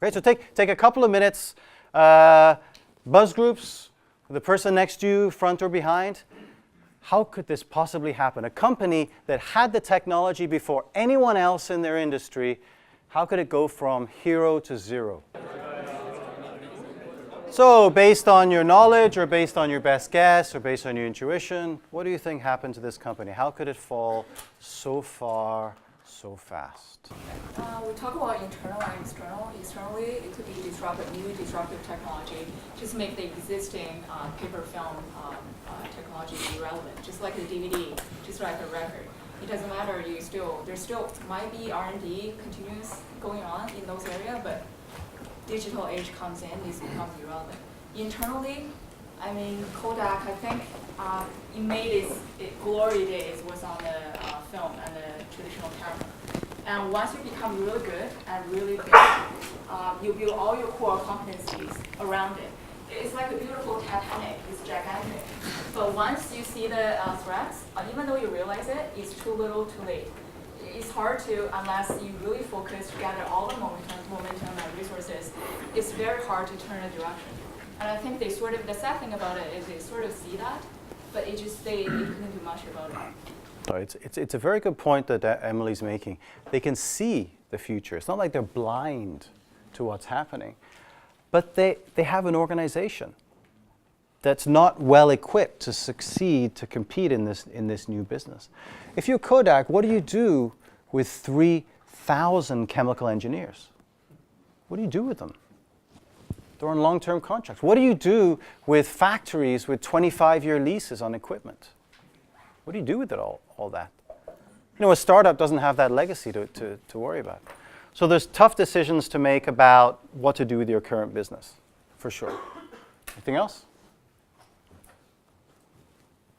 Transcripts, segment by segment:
Okay, so take a couple of minutes. Buzz groups, the person next to you, front or behind. How could this possibly happen? A company that had the technology before anyone else in their industry, how could it go from hero to zero? So based on your knowledge or based on your best guess or based on your intuition, what do you think happened to this company? How could it fall so far, so fast? We talk about internal and external. Externally, it could be new disruptive technology, just make the existing paper film technology irrelevant, just like the DVD, just like a record. It doesn't matter, there still might be R&D continuous going on in those areas, but digital age comes in, this becomes irrelevant. Internally, I mean, Kodak, I think, it made its glory days was on the film and the traditional camera. And once you become really good and really big, you build all your core competencies around it. It's like a beautiful Titanic, it's gigantic. But once you see the threats, even though you realize it, it's too little, too late. It's hard to, unless you really focus, gather all the momentum and resources, it's very hard to turn a direction. And I think the sad thing about it is they sort of see that, but they couldn't do much about it. It's a very good point that Emily's making. They can see the future. It's not like they're blind to what's happening, but they have an organization that's not well equipped to succeed, to compete in this new business. If you're Kodak, what do you do with 3,000 chemical engineers? What do you do with them? They're on long-term contracts. What do you do with factories with 25-year leases on equipment? What do you do with it all that? You know, a startup doesn't have that legacy to worry about. So there's tough decisions to make about what to do with your current business, for sure. Anything else?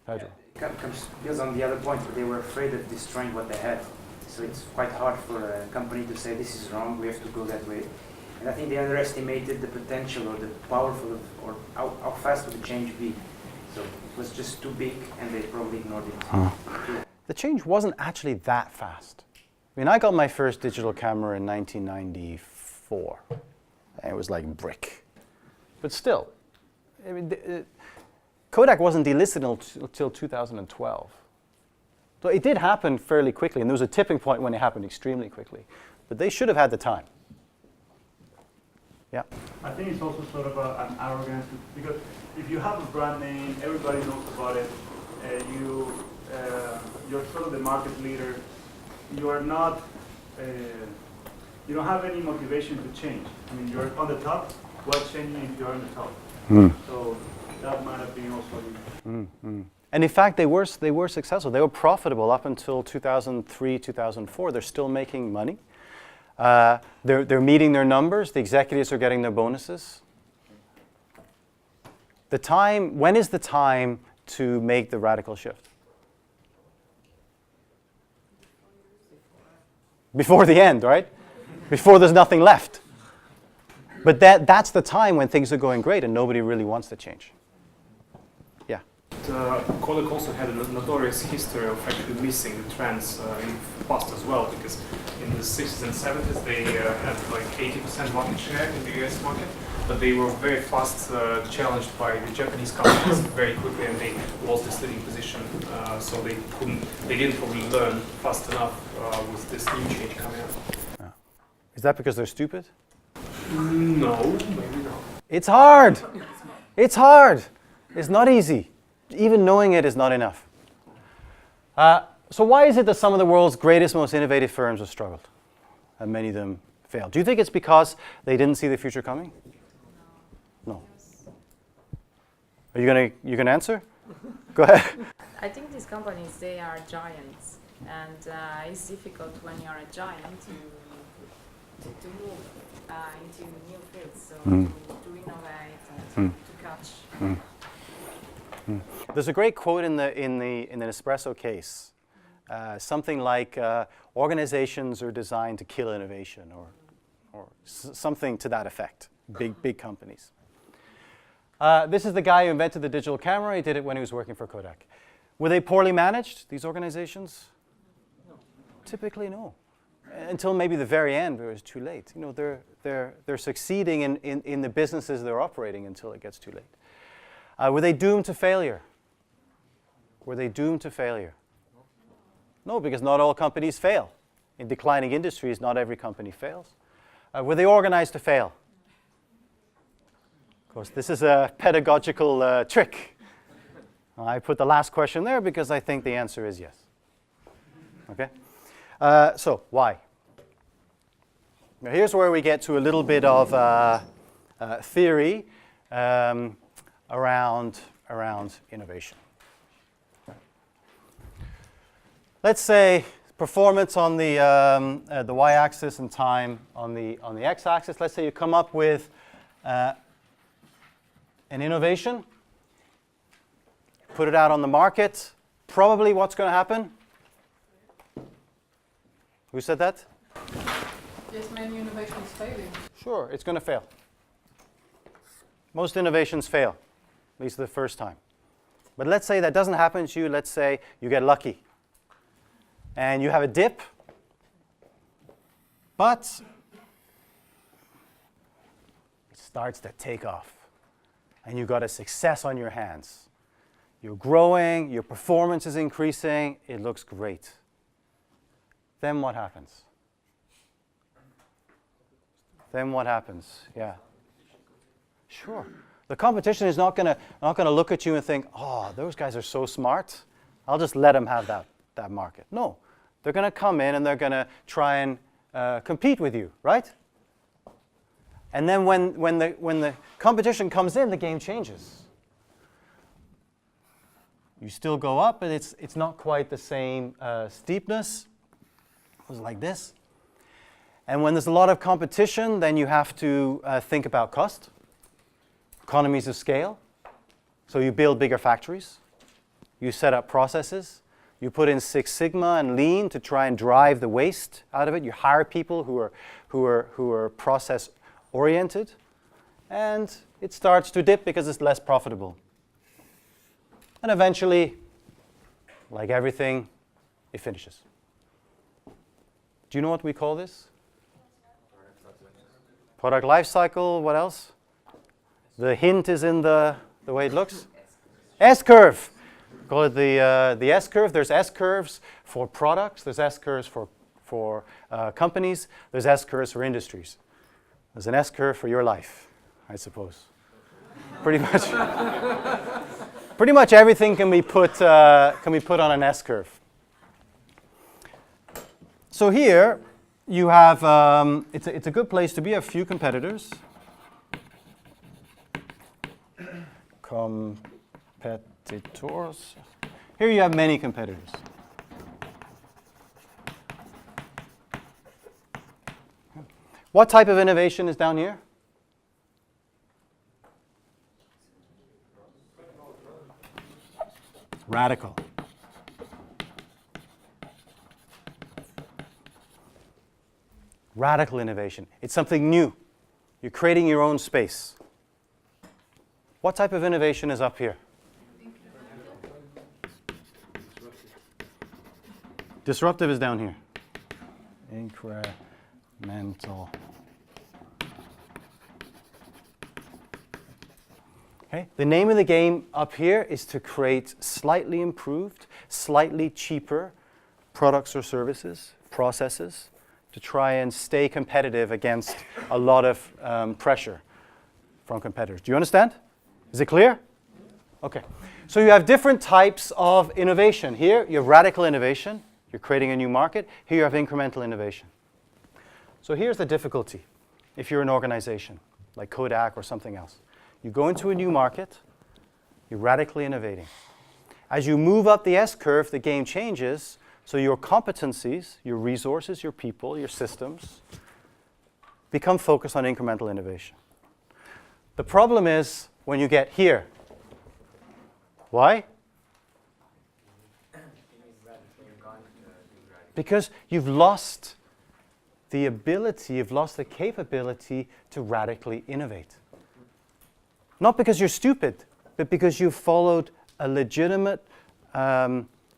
Pedro. It builds on the other point, where they were afraid of destroying what they had. So it's quite hard for a company to say, this is wrong, we have to go that way. And I think they underestimated the potential or the powerful, or how fast would the change be. So it was just too big, and they probably ignored it. The change wasn't actually that fast. I mean, I got my first digital camera in 1994, and it was like brick. But still, I mean, Kodak wasn't delisted until 2012. So it did happen fairly quickly, and there was a tipping point when it happened extremely quickly. But they should have had the time. Yeah. I think it's also sort of an arrogance, because if you have a brand name, everybody knows about it, you're sort of the market leader, you are not, you don't have any motivation to change. I mean, you're on the top, what's changing if you're on the top? So that might have been also... And in fact, they were successful. They were profitable up until 2003, 2004. They're still making money. They're meeting their numbers. The executives are getting their bonuses. When is the time to make the radical shift? Before the end, right? Before there's nothing left. But that's the time when things are going great and nobody really wants to change. Yeah. Kodak also had a notorious history of actually missing the trends in the past as well, because in the 60s and 70s they had like 80% market share in the US market, but they were very fast challenged by the Japanese companies very quickly, and they lost this leading position. So they didn't probably learn fast enough with this new change coming up. Yeah. Is that because they're stupid? No, maybe not. It's hard. It's hard. It's not easy. Even knowing it is not enough. So why is it that some of the world's greatest, most innovative firms have struggled and many of them failed? Do you think it's because they didn't see the future coming? No. Are you gonna answer? Go ahead. I think these companies, they are giants, and it's difficult when you're a giant to move into new fields, so to innovate and to catch. There's a great quote in the Nespresso case, something like organizations are designed to kill innovation, or something to that effect. Big companies. This is the guy who invented the digital camera. He did it when he was working for Kodak. Were they poorly managed, these organizations? No. Typically, no. until maybe the very end where it's too late. You know, they're succeeding in the businesses they're operating until it gets too late. Were they doomed to failure? Were they doomed to failure? No, because not all companies fail. In declining industries, not every company fails. Were they organized to fail? Of course, this is a pedagogical trick. I put the last question there because I think the answer is yes. Okay? So, why? Now, here's where we get to a little bit of theory around innovation. Let's say performance on the y-axis and time on the x-axis. Let's say you come up with an innovation, put it out on the market. Probably what's going to happen? Who said that? Yes, many innovations failing. Sure, it's going to fail. Most innovations fail, at least the first time. But let's say that doesn't happen to you. Let's say you get lucky. And you have a dip, but it starts to take off. And you've got a success on your hands. You're growing, your performance is increasing, it looks great. Then what happens? Then what happens? Yeah. Sure. The competition is not going to look at you and think, oh, those guys are so smart. I'll just let them have that market. No. They're going to come in and they're going to try and compete with you, right? And then when the competition comes in, the game changes. You still go up, but it's not quite the same steepness. It was like this. And when there's a lot of competition, then you have to think about cost, economies of scale. So you build bigger factories. You set up processes. You put in Six Sigma and Lean to try and drive the waste out of it. You hire people who are process oriented, and it starts to dip because it's less profitable. And eventually, like everything, it finishes. Do you know what we call this? Product life cycle. What else? The hint is in the way it looks. S-curve. Call it the S-curve. There's S-curves for products. There's S-curves for companies. There's S-curves for industries. There's an S-curve for your life, I suppose. Pretty much everything can be put on an S-curve. So here you have it's a good place to be. A few competitors. Competitors. Here you have many competitors. What type of innovation is down here? Radical. Radical innovation. It's something new. You're creating your own space. What type of innovation is up here? Disruptive is down here. Incremental. Okay. The name of the game up here is to create slightly improved, slightly cheaper products or services, processes, to try and stay competitive against a lot of pressure from competitors. Do you understand? Is it clear? Okay. So you have different types of innovation. Here you have radical innovation. You're creating a new market. Here you have incremental innovation. So here's the difficulty if you're an organization like Kodak or something else. You go into a new market, you're radically innovating. As you move up the S-curve, the game changes, so your competencies, your resources, your people, your systems become focused on incremental innovation. The problem is when you get here. Why? Because you've lost the ability, you've lost the capability to radically innovate. Not because you're stupid, but because you've followed a legitimate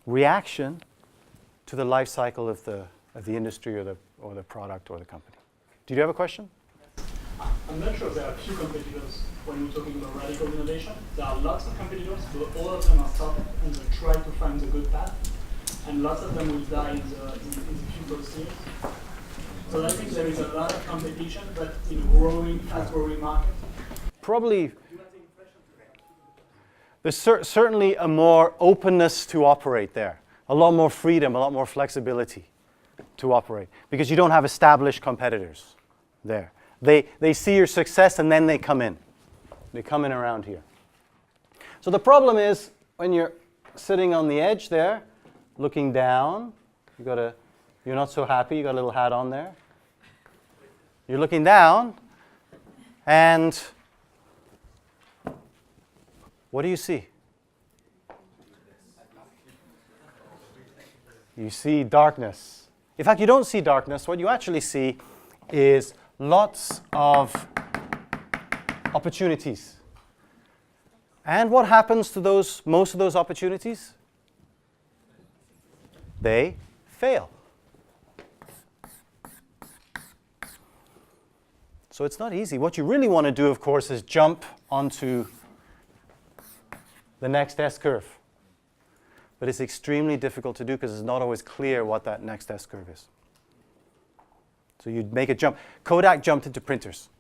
reaction to the life cycle of of the industry or the product or the company. Did you have a question? I'm not sure there are few competitors when we're talking about radical innovation. There are lots of competitors, but all of them are startups and they try to find the good path. And lots of them will die in the few first years. So I think there is a lot of competition, but in a growing, fast-growing market. Probably, there's certainly a more openness to operate there. A lot more freedom, a lot more flexibility to operate. Because you don't have established competitors there. They see your success and then they come in. They come in around here. So the problem is, when you're sitting on the edge there, looking down, you're not so happy, you got a little hat on there. You're looking down, and what do you see? You see darkness. In fact, you don't see darkness. What you actually see is lots of opportunities. And what happens to most of those opportunities? They fail. So it's not easy. What you really want to do, of course, is jump onto the next S-curve. But it's extremely difficult to do because it's not always clear what that next S-curve is. So you'd make a jump. Kodak jumped into printers.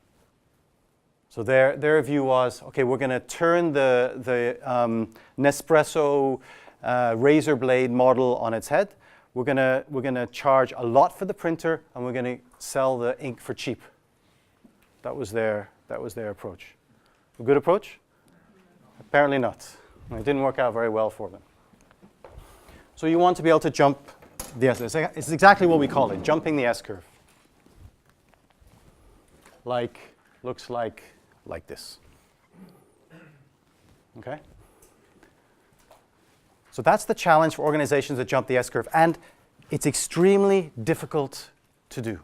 So their view was, okay, we're going to turn the Nespresso razor blade model on its head. We're going to charge a lot for the printer, and we're going to sell the ink for cheap. That was their approach. A good approach? Apparently not. It didn't work out very well for them. So you want to be able to jump the S. It's exactly what we call it, jumping the S-curve. Looks like this. Okay? So that's the challenge for organizations that jump the S-curve, and it's extremely difficult to do.